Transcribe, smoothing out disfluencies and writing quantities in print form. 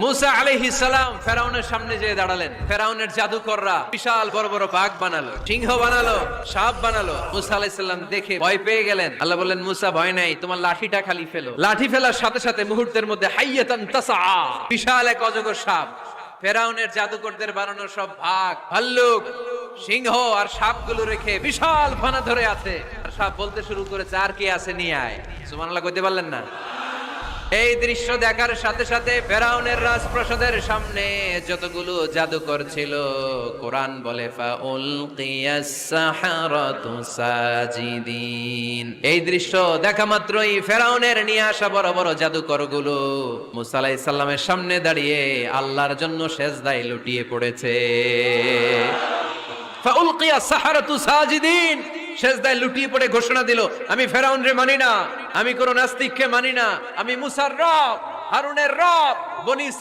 মুসা আলাইহিস সালাম ফেরাউনের সামনে যেয়ে দাঁড়ালেন। ফেরাউনের জাদুকররা বিশাল বড় বড় বাঘ বানালো, সিংহ বানালো, সাপ বানালো। মুসা আলাইহিস সালাম দেখে ভয় পেয়ে গেলেন। আল্লাহ বললেন, মুসা ভয় নাই, তোমার লাঠিটা খালি ফেলো। লাঠি ফেলার সাথে সাথে মুহূর্তের মধ্যে হাইয়াতান তাসআ, বিশাল এক অজগর সাপ। ফেরাউনের জাদুকরদের বানানো সব বাঘ, ভাল্লুক, সিংহ আর সাপগুলো রেখে বিশাল ফানা ধরে আছে। আর সাপ বলতে শুরু করেছে, আর কে আছে নিয়ে আয়। সুবহানাল্লাহ কইতে পারলেন না? এই দৃশ্য দেখার সাথে সাথে ফেরাউনের রাজপ্রাসাদের সামনে যতগুলো জাদুকর ছিল, কোরআন বলে ফাউলকিয়াস সাহারাতু সাজিদিন। এই দৃশ্য দেখা মাত্রই ফেরাউনের নিয়ে আসা বড় বড় জাদুকরগুলো মুসা আলাইহিস সালামের সামনে দাঁড়িয়ে আল্লাহর জন্য সেজদায় লুটিয়ে পড়েছে। ফাউলকিয়াস সাহারাতু সাজিদিন, সেজদায় লুটিয়ে পড়ে ঘোষণা দিল, আমি ফেরাউন রে মানি না, আমি কোন নাস্তিককে মানি না, আমি মুসার রব, হারুনের রব, বনি